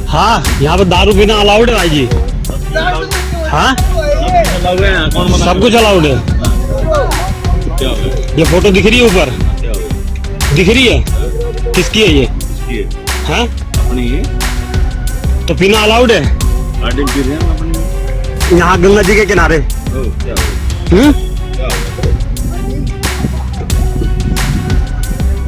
हाँ, यहाँ पर दारू पीना अलाउड है भाई जी। हाँ, सब कुछ अलाउड है। ये फोटो दिख रही है ऊपर, दिख रही है? किसकी है ये? हाँ, अपनी है। तो पीना अलाउड है यहाँ गंगा जी के किनारे।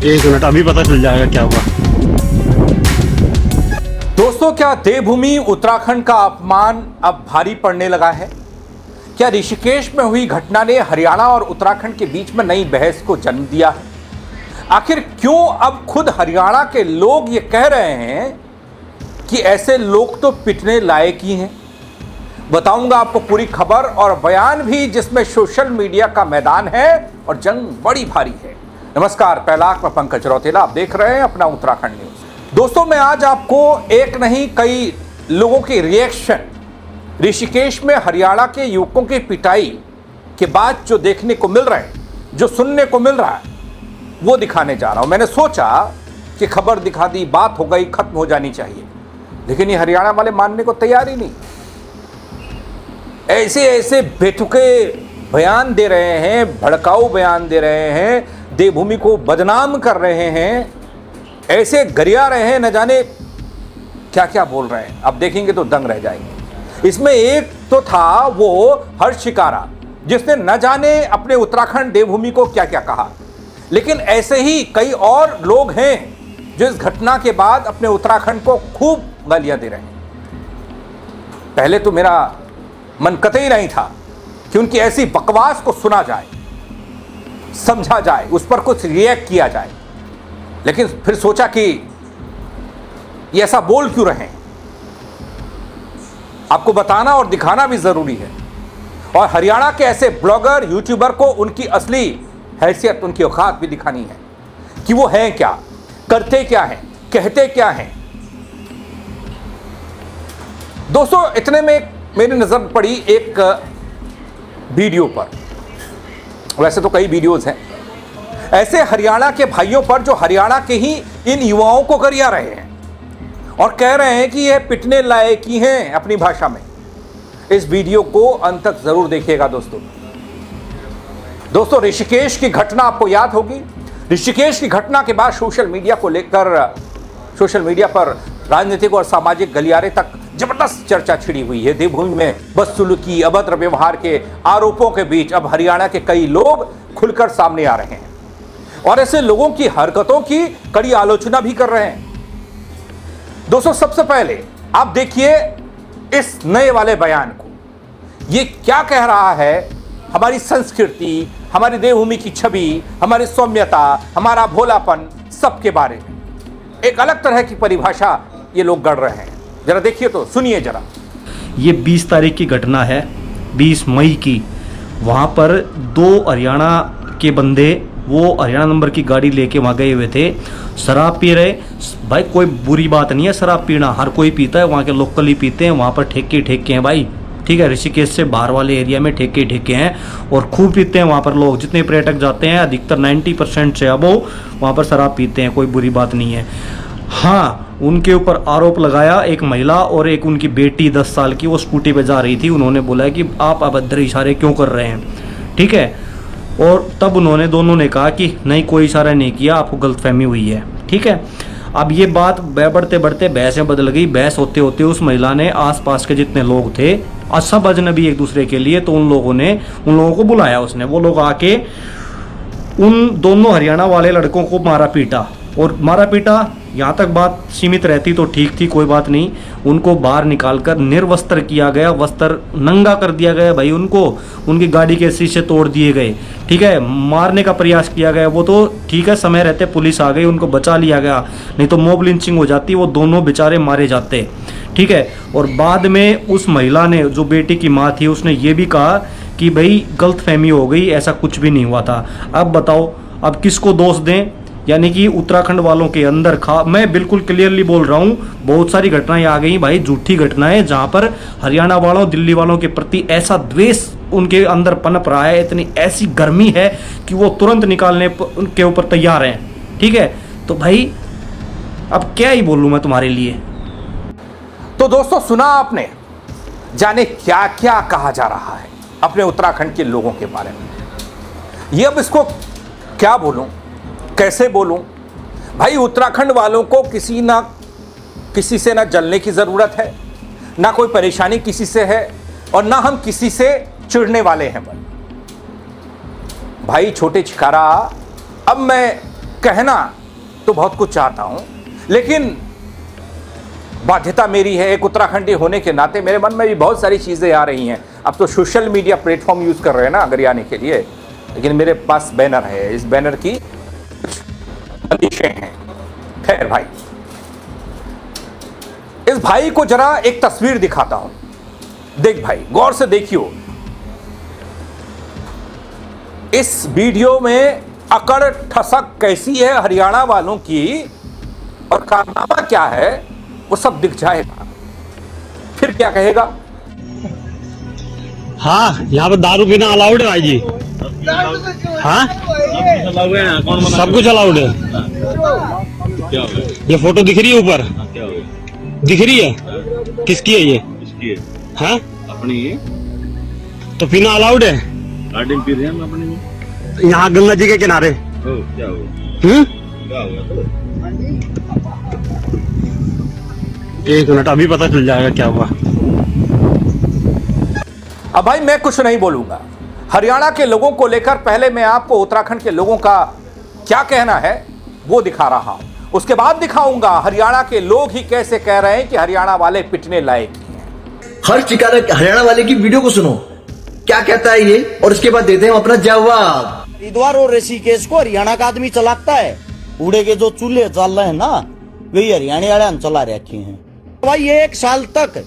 एक मिनट, अभी पता चल जाएगा क्या हुआ। दोस्तों, क्या देवभूमि उत्तराखंड का अपमान अब भारी पड़ने लगा है? क्या ऋषिकेश में हुई घटना ने हरियाणा और उत्तराखंड के बीच में नई बहस को जन्म दिया है? आखिर क्यों अब खुद हरियाणा के लोग ये कह रहे हैं कि ऐसे लोग तो पिटने लायक ही हैं? बताऊंगा आपको पूरी खबर और बयान भी, जिसमें सोशल मीडिया का मैदान है और जंग बड़ी भारी है। नमस्कार, पहलाक में पंकज रौतेला, आप देख रहे हैं अपना उत्तराखंड न्यूज। दोस्तों, मैं आज आपको एक नहीं कई लोगों की रिएक्शन ऋषिकेश में हरियाणा के युवकों की पिटाई के बाद जो देखने को मिल रहा है, जो सुनने को मिल रहा है, वो दिखाने जा रहा हूं। मैंने सोचा कि खबर दिखा दी, बात हो गई, खत्म हो जानी चाहिए, लेकिन ये हरियाणा वाले मानने को तैयार ही नहीं। ऐसे ऐसे बेतुके बयान दे रहे हैं, भड़काऊ बयान दे रहे हैं, देवभूमि को बदनाम कर रहे हैं, ऐसे गरिया रहे हैं, न जाने क्या क्या बोल रहे हैं। अब देखेंगे तो दंग रह जाएंगे। इसमें एक तो था वो हर्ष शिकारा, जिसने न जाने अपने उत्तराखंड देवभूमि को क्या क्या कहा, लेकिन ऐसे ही कई और लोग हैं जो इस घटना के बाद अपने उत्तराखंड को खूब गालियां दे रहे हैं। पहले तो मेरा मन कतई नहीं था कि उनकी ऐसी बकवास को सुना जाए, समझा जाए, उस पर कुछ रिएक्ट किया जाए, लेकिन फिर सोचा कि ये ऐसा बोल क्यों रहे हैं, आपको बताना और दिखाना भी जरूरी है। और हरियाणा के ऐसे ब्लॉगर, यूट्यूबर को उनकी असली हैसियत, उनकी औकात भी दिखानी है कि वो हैं क्या, करते क्या हैं, कहते क्या हैं। दोस्तों, इतने में मेरी नजर पड़ी एक वीडियो पर। वैसे तो कई वीडियोस हैं ऐसे हरियाणा के भाइयों पर जो हरियाणा के ही इन युवाओं को गरिया रहे हैं और कह रहे हैं कि ये पिटने लायक ही हैं अपनी भाषा में। इस वीडियो को अंत तक जरूर देखिएगा दोस्तों, ऋषिकेश की घटना आपको याद होगी। ऋषिकेश की घटना के बाद सोशल मीडिया को लेकर, सोशल मीडिया पर राजनीतिक और सामाजिक गलियारे तक जबरदस्त चर्चा छिड़ी हुई है। देवभूमि में बदसलूकी, अभद्र व्यवहार के आरोपों के बीच अब हरियाणा के कई लोग खुलकर सामने आ रहे हैं और ऐसे लोगों की हरकतों की कड़ी आलोचना भी कर रहे हैं। दोस्तों, सबसे पहले आप देखिए इस नए वाले बयान को। ये क्या कह रहा है हमारी संस्कृति, हमारी देवभूमि की छवि, हमारी सौम्यता, हमारा भोलापन, सबके बारे में एक अलग तरह की परिभाषा ये लोग गढ़ रहे हैं। जरा देखिए तो सुनिए जरा। ये 20 तारीख की घटना है, 20 मई की। वहाँ पर 2 हरियाणा के बंदे, वो हरियाणा नंबर की गाड़ी लेके वहाँ गए हुए थे, शराब पी रहे। भाई कोई बुरी बात नहीं है शराब पीना, हर कोई पीता है, वहाँ के लोकल ही पीते हैं। वहाँ पर ठेके हैं भाई, ठीक है। ऋषिकेश से बाहर वाले एरिया में ठेके हैं और खूब पीते हैं वहाँ पर लोग। जितने पर्यटक जाते हैं अधिकतर 90% से अबो वहाँ पर शराब पीते हैं, कोई बुरी बात नहीं है। हाँ, उनके ऊपर आरोप लगाया एक महिला और एक उनकी बेटी 10 साल की, वो स्कूटी पे जा रही थी। उन्होंने बोला कि आप अभद्र इशारे क्यों कर रहे हैं, ठीक है। और तब उन्होंने, दोनों ने कहा कि नहीं कोई इशारा नहीं किया, आपको गलतफहमी हुई है, ठीक है। अब ये बात बढ़ते बढ़ते बहस में बदल गई। बहस होते होते उस महिला ने आसपास के जितने लोग थे, सब अजनबी एक दूसरे के लिए, तो उन लोगों को बुलाया उसने। वो लोग आके उन दोनों हरियाणा वाले लड़कों को मारा पीटा। और मारा पीटा यहाँ तक बात सीमित रहती तो ठीक थी, कोई बात नहीं। उनको बाहर निकालकर निर्वस्त्र किया गया, वस्त्र नंगा कर दिया गया भाई उनको। उनकी गाड़ी के शीशे तोड़ दिए गए, ठीक है। मारने का प्रयास किया गया, वो तो ठीक है, समय रहते पुलिस आ गई, उनको बचा लिया गया, नहीं तो मॉब लिंचिंग हो जाती, वो दोनों बेचारे मारे जाते, ठीक है। और बाद में उस महिला ने, जो बेटी की माँ थी, उसने ये भी कहा कि भाई गलतफहमी हो गई, ऐसा कुछ भी नहीं हुआ था। अब बताओ, अब किसको दोष दें? यानी कि उत्तराखंड वालों के अंदर मैं बिल्कुल क्लियरली बोल रहा हूँ, बहुत सारी घटनाएं आ गई भाई, झूठी घटनाएं, जहां पर हरियाणा वालों, दिल्ली वालों के प्रति ऐसा द्वेष उनके अंदर पनप रहा है, इतनी ऐसी गर्मी है कि वो तुरंत निकालने के ऊपर तैयार हैं, ठीक है। तो भाई अब क्या ही बोलूँ मैं तुम्हारे लिए। तो दोस्तों सुना आपने, जाने क्या क्या कहा जा रहा है अपने उत्तराखंड के लोगों के बारे में। ये अब इसको क्या बोलूं, कैसे बोलूं। भाई उत्तराखंड वालों को किसी से ना जलने की ज़रूरत है, ना कोई परेशानी किसी से है, और ना हम किसी से चिढ़ने वाले हैं। भाई छोटे छिकारा, अब मैं कहना तो बहुत कुछ चाहता हूं, लेकिन बाध्यता मेरी है एक उत्तराखंडी होने के नाते। मेरे मन में भी बहुत सारी चीज़ें आ रही हैं। अब तो सोशल मीडिया प्लेटफॉर्म यूज़ कर रहे हैं ना अगर आने के लिए, लेकिन मेरे पास बैनर है, इस बैनर की बंदिशें हैं। खैर भाई, इस भाई को जरा एक तस्वीर दिखाता हूं। देख भाई, गौर से देखियो। इस वीडियो में अकड़ ठसक कैसी है हरियाणा वालों की और कारनामा क्या है वो सब दिख जाएगा। फिर क्या कहेगा? हाँ, यहाँ पर दारू पीना अलाउड है भाई जी। हाँ, सब कुछ अलाउड है। ये फोटो दिख रही है ऊपर, दिख रही है? किसकी है ये? हाँ, अपनी है। तो पीना अलाउड है? गार्डन पी रहे हैं हम अपने। यहाँ गंगा जी के किनारे। क्या हुआ? क्या हुआ? एक मिनट, अभी पता चल जाएगा क्या हुआ। अब भाई मैं कुछ नहीं बोलूंगा। हरियाणा के लोगों को लेकर पहले मैं आपको उत्तराखंड के लोगों का क्या कहना है वो दिखा रहा हूं, उसके बाद दिखाऊंगा हरियाणा के लोग ही कैसे कह रहे हैं कि हरियाणा वाले पिटने लायक ही हैं। हर चिकारा हरियाणा वाले की वीडियो को सुनो, क्या कहता है ये, और उसके बाद देते हैं अपना जवाब। हरिद्वार और ऋषिकेश को हरियाणा का आदमी चलाता है। उड़े के जो चूल्हे चल रहे हैं ना, वही हरियाणा वाले चला रखे हैं। भाई 1 साल तक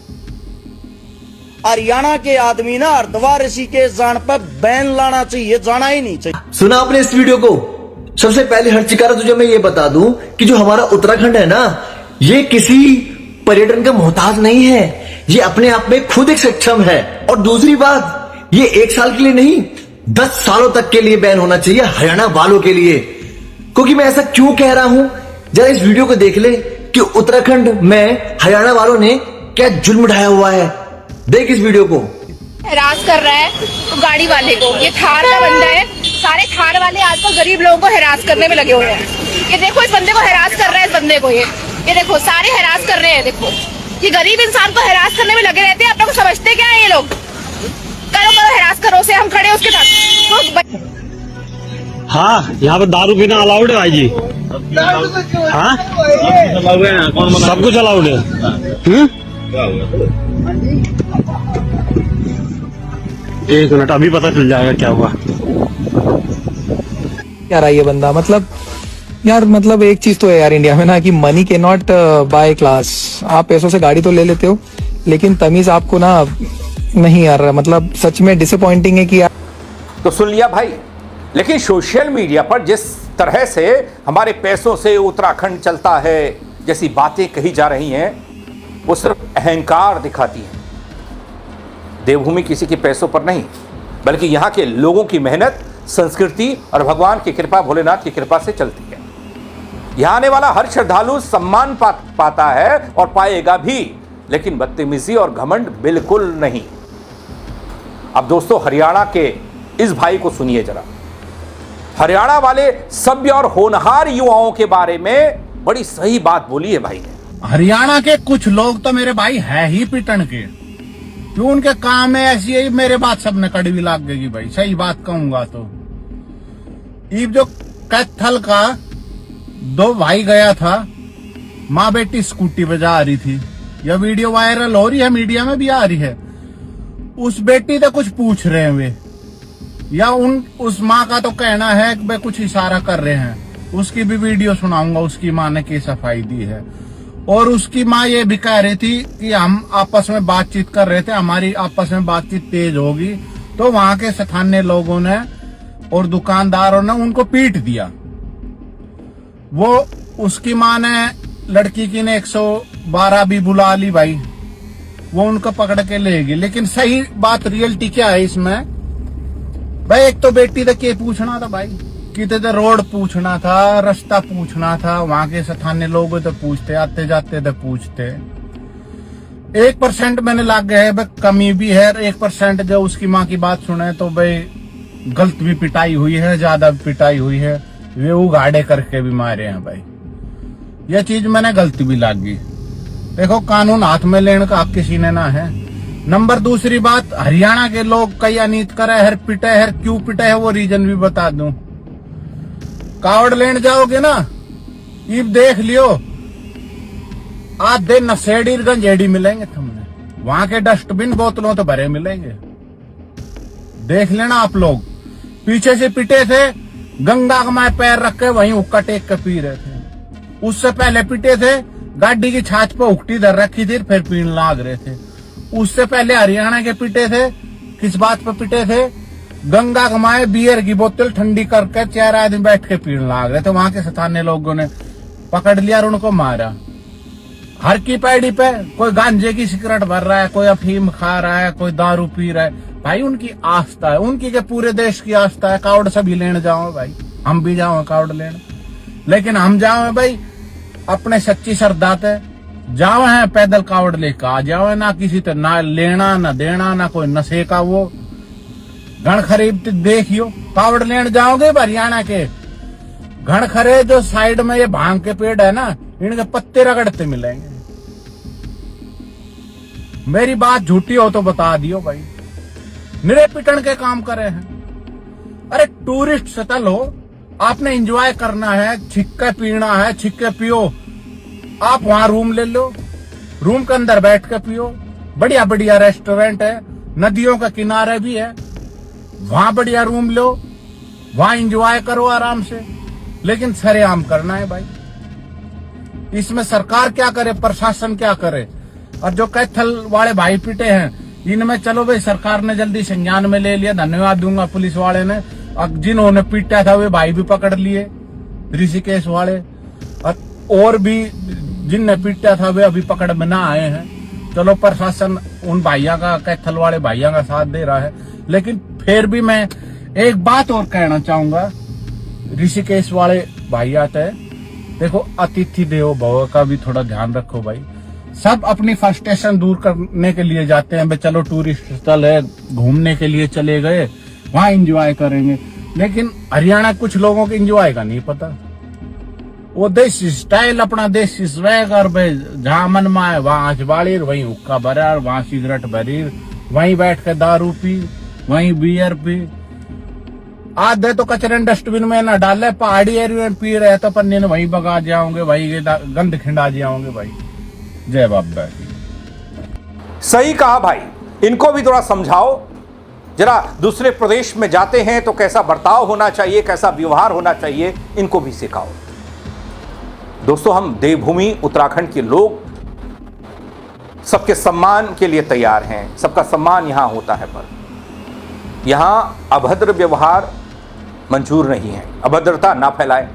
हरियाणा के आदमी ना हरिद्वार ऋषिकेश जान पर बैन लाना चाहिए, जाना ही नहीं चाहिए। सुना आपने इस वीडियो को? सबसे पहले हर चिकारा तुझे मैं ये बता दूं कि जो हमारा उत्तराखंड है ना, ये किसी पर्यटन का मोहताज नहीं है, ये अपने आप में खुद एक सक्षम है। और दूसरी बात, ये 1 साल के लिए नहीं 10 सालों तक के लिए बैन होना चाहिए हरियाणा वालों के लिए। क्योंकि मैं ऐसा क्यों कह रहा हूं, जरा इस वीडियो को देख ले कि उत्तराखंड में हरियाणा वालों ने क्या जुल्म ढाया हुआ है। देख इस वीडियो को। हरास कर रहा है तो गाड़ी वाले को, ये थार का बंदा है। सारे थार वाले आजकल गरीब लोगों को हरास करने में लगे हुए हैं। ये देखो इस बंदे को हरास कर रहा है, इस बंदे को ये देखो सारे हरास कर रहे हैं। देखो ये गरीब इंसान को हरास करने में लगे रहते हैं। आप लोग समझते क्या है ये लोग? करो करो हरास करो से, हम खड़े उसके साथ। हाँ, यहाँ पर दारू पीना अलाउड है भाई जी। हाँ, सब कुछ अलाउड है। क्या हुआ? एक मिनट, अभी पता चल जाएगा क्या हुआ। यार ये बंदा मतलब एक चीज तो है यार इंडिया में ना कि मनी के नॉट बाय क्लास। आप पैसों से गाड़ी तो ले लेते हो, लेकिन तमीज आपको ना नहीं यार, मतलब सच में डिसअपॉइंटिंग है कि यार। तो सुन लिया भाई, लेकिन सोशल मीडिया पर जिस तरह से हमारे पैसों से उत्तराखंड चलता है जैसी बातें कही जा रही हैं, वो सिर्फ अहंकार दिखाती है। देवभूमि किसी के पैसों पर नहीं, बल्कि यहाँ के लोगों की मेहनत, संस्कृति और भगवान की कृपा, भोलेनाथ की कृपा से चलती है। यहाँ आने वाला हर श्रद्धालु सम्मान पाता है और पाएगा भी, लेकिन बदतमीजी और घमंड बिल्कुल नहीं। अब दोस्तों हरियाणा के इस भाई को सुनिए जरा। हरियाणा वाले सभ्य और होनहार युवाओं के बारे में बड़ी सही बात बोली है भाई ने। हरियाणा के कुछ लोग तो मेरे भाई है ही पिटन के, क्यों उनके काम है ऐसी है। मेरे बात सबने कड़वी लाग गई भाई, सही बात कहूंगा तो। ईब जो कैथल का 2 भाई गया था, माँ बेटी स्कूटी पे जा रही थी, यह वीडियो वायरल हो रही है, मीडिया में भी आ रही है। उस बेटी से कुछ पूछ रहे हैं वे, या उस माँ का तो कहना है कि वे कुछ इशारा कर रहे हैं। उसकी भी वीडियो सुनाऊंगा, उसकी माँ ने की सफाई दी है। और उसकी माँ ये भी कह रही थी कि हम आपस में बातचीत कर रहे थे, हमारी आपस में बातचीत तेज होगी तो वहां के स्थानीय लोगों ने और दुकानदारों ने उनको पीट दिया। वो उसकी माँ ने, लड़की की ने 112 भी बुला ली भाई, वो उनको पकड़ के ले गई। लेकिन सही बात रियलिटी क्या है इसमें भाई, एक तो बेटी तक के पूछना था भाई, कितने तो रोड पूछना था, रास्ता पूछना था, वहां के स्थानीय लोग तो पूछते, आते जाते तो पूछते। 1% मैंने लाग गया है भाई, कमी भी है। 1% जो उसकी माँ की बात सुने तो भाई गलत भी पिटाई हुई है, ज्यादा भी पिटाई हुई है, वे उगाड़े करके भी मारे हैं भाई। यह चीज मैंने गलती भी लाग गई। देखो कानून हाथ में लेने का हक किसी ने ना है। नंबर दूसरी बात, हरियाणा के लोग कई अनित करे हर पिटे हर क्यों पिटे है वो रीजन भी बता दूं। कावड़ लेने जाओगे ना, ये देख लियो आधे नशेड़ी गंजेड़ी मिलेंगे तुमने, वहां के डस्टबिन बोतलों तो भरे मिलेंगे। देख लेना आप लोग, पीछे से पिटे थे, गंगा का माए पैर रख के वहीं हुक्का टेक के पी रहे थे। उससे पहले पिटे थे, गाड़ी की छाछ पे उकटी धर रखी थी फिर पीने लाग रहे थे। उससे पहले हरियाणा के पिटे थे, किस बात पे पिटे थे, गंगा कमाए बियर की बोतल ठंडी करके 4 आदमी बैठ के पीने लाग रहे थे। वहां के स्थानीय लोगों ने पकड़ लिया और उनको मारा। हर की पैड़ी पे कोई गांजे की सिगरेट भर रहा है, कोई अफीम खा रहा है, कोई दारू पी रहा है। भाई उनकी आस्था है, उनकी के पूरे देश की आस्था है। कावड़ सभी लेने जाओ भाई, हम भी जाओ कावड़ लेने, लेकिन हम जाओ भाई अपने सच्ची श्रद्धा से जाओ है, पैदल कावड़ लेकर आ जाओ, ना किसी तो ना लेना ना देना ना कोई नशे का वो घण खरीद देखियो। कावड़ लेने जाओगे हरियाणा के घण खरे जो साइड में ये भांग के पेड़ है ना, इनके पत्ते रगड़ते मिलेंगे। मेरी बात झूठी हो तो बता दियो भाई, निरे पिटन के काम करे हैं। अरे टूरिस्ट स्थल हो, आपने एंजॉय करना है, छिक्के पीना है, छिक्के पियो, आप वहां रूम ले लो, रूम के अंदर बैठ के पियो। बढ़िया बढ़िया रेस्टोरेंट है, नदियों के किनारे भी है, वहां बढ़िया रूम लो, वहां एंजॉय करो आराम से। लेकिन सरेआम करना है भाई, इसमें सरकार क्या करे, प्रशासन क्या करे। और जो कैथल वाले भाई पिटे हैं इनमें चलो भाई सरकार ने जल्दी संज्ञान में ले लिया, धन्यवाद दूंगा पुलिस वाले ने। और जिन्होंने पीटा था वे भाई भी पकड़ लिए, ऋषिकेश वाले, और भी जिनने पीटा था वे अभी पकड़ में ना आए हैं। चलो प्रशासन उन भाइयों का, कैथल वाले भाइयों का साथ दे रहा है। लेकिन फिर भी मैं एक बात और कहना चाहूंगा, ऋषिकेश वाले भाई आते हैं, देखो अतिथि देवो भव का भी थोड़ा ध्यान रखो भाई। सब अपनी फ्रस्ट्रेशन दूर करने के लिए जाते हैं, भाई चलो टूरिस्ट स्थल है, घूमने के लिए चले गए, वहां एंजॉय करेंगे। लेकिन हरियाणा कुछ लोगों को एंजॉय का नहीं पता, वो देसी स्टाइल अपना देसी स्वैग, और भाई जहां मन में आए वहां अजवाड़ी, वहीं हुक्का भरा, वहां सिगरेट भरी, वहीं बैठ के दारू पी, वहीं बियर पी। आधे तो कचरे डस्टबिन में ना डाले, पहाड़ी एरिया में पी रहे तो पन्ने वहीं बगा जाओगे, वहीं गंद खिंडा जाओगे भाई। जय बाबा की। सही कहा भाई, इनको भी थोड़ा समझाओ जरा। दूसरे प्रदेश में जाते हैं तो कैसा बर्ताव होना चाहिए, कैसा व्यवहार होना चाहिए, इनको भी सिखाओ। दोस्तों, हम देवभूमि उत्तराखंड के लोग सबके सम्मान के लिए तैयार हैं, सबका सम्मान यहां होता है, पर यहां अभद्र व्यवहार मंजूर नहीं है। अभद्रता ना फैलाएं।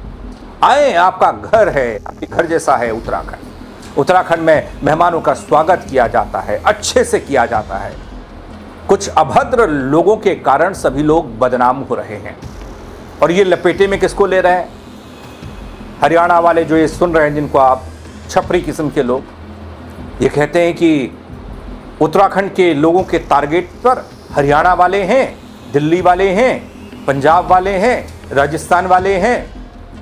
आए, आपका घर है, आपके घर जैसा है उत्तराखंड। उत्तराखंड में मेहमानों का स्वागत किया जाता है, अच्छे से किया जाता है। कुछ अभद्र लोगों के कारण सभी लोग बदनाम हो रहे हैं, और ये लपेटे में किसको ले रहे हैं? हरियाणा वाले जो ये सुन रहे हैं, जिनको आप छपरी किस्म के लोग, ये कहते हैं कि उत्तराखंड के लोगों के टारगेट पर हरियाणा वाले हैं, दिल्ली वाले हैं, पंजाब वाले हैं, राजस्थान वाले हैं,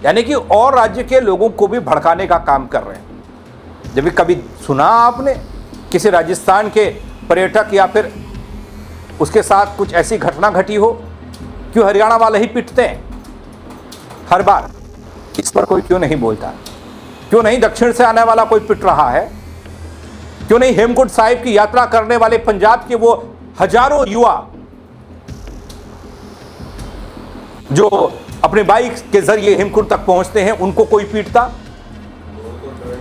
यानी कि और राज्य के लोगों को भी भड़काने का काम कर रहे हैं। जब भी कभी सुना आपने किसी राजस्थान के पर्यटक या फिर उसके साथ कुछ ऐसी घटना घटी हो? क्यों हरियाणा वाले ही पिटते हैं हर बार? इस पर कोई क्यों नहीं बोलता? क्यों नहीं दक्षिण से आने वाला कोई पिट रहा है? क्यों नहीं हेमकुंड साहिब की यात्रा करने वाले पंजाब के वो हजारों युवा जो अपने बाइक के जरिए हेमकुंड तक पहुंचते हैं, उनको कोई पीटता?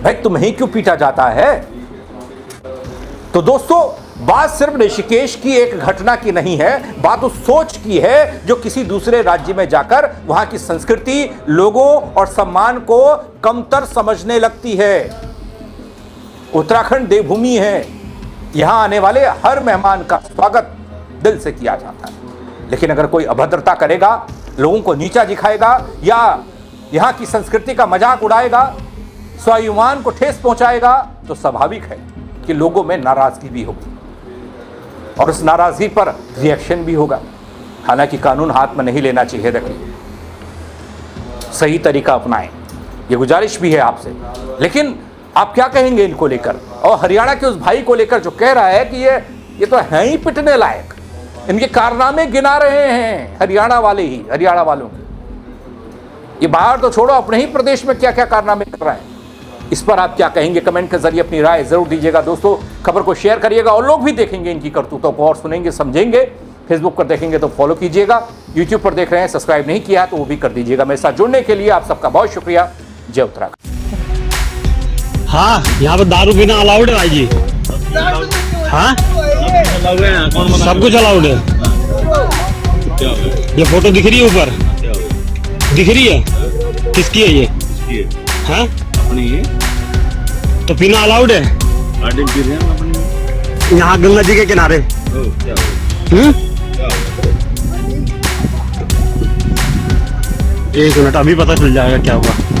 भाई तुम्हें क्यों पीटा जाता है? तो दोस्तों, बात सिर्फ ऋषिकेश की एक घटना की नहीं है, बात उस सोच की है जो किसी दूसरे राज्य में जाकर वहां की संस्कृति, लोगों और सम्मान को कमतर समझने लगती है। उत्तराखंड देवभूमि है, यहां आने वाले हर मेहमान का स्वागत दिल से किया जाता है। लेकिन अगर कोई अभद्रता करेगा, लोगों को नीचा दिखाएगा या यहां की संस्कृति का मजाक उड़ाएगा, स्वाभिमान को ठेस पहुंचाएगा, तो स्वाभाविक है कि कि लोगों में नाराजगी भी होगी और उस नाराजगी पर रिएक्शन भी होगा। हालांकि कानून हाथ में नहीं लेना चाहिए, देखिए सही तरीका अपनाएं, ये गुजारिश भी है आपसे। लेकिन आप क्या कहेंगे इनको लेकर? और हरियाणा के उस भाई को लेकर जो कह रहा है कि ये तो है ही पिटने लायक, इनके कारनामे गिना रहे हैं हरियाणा वाले ही, हरियाणा वालों के। ये बाहर तो छोड़ो, अपने ही प्रदेश में क्या क्या कारनामे कर रहे हैं, इस पर आप क्या कहेंगे? कमेंट के जरिए अपनी राय जरूर दीजिएगा। दोस्तों, खबर को शेयर करिएगा और लोग भी देखेंगे इनकी करतूतों को और सुनेंगे, समझेंगे। फेसबुक पर देखेंगे तो फॉलो कीजिएगा, यूट्यूब पर देख रहे हैं सब्सक्राइब नहीं किया तो वो भी कर दीजिएगा। मेरे साथ जुड़ने के लिए आप सबका बहुत शुक्रिया। जय उत्तराखंड। हाँ, यहाँ पर दारू पीना अलाउड है भाई जी। हाँ, अलाउड है, कौन मना? सब कुछ अलाउड है। क्या हो गया? ये फोटो दिख रही है ऊपर, क्या हो गया? दिख रही है? किसकी है ये? किसकी है? हाँ, अपनी है। तो पीना अलाउड है गाड़ी पी रहे हैं हम अपनी में। यहाँ गंगा जी के किनारे। क्या हो गया? क्या हो गया? एक मिनट, अभी पता चल जाएगा क्या हुआ।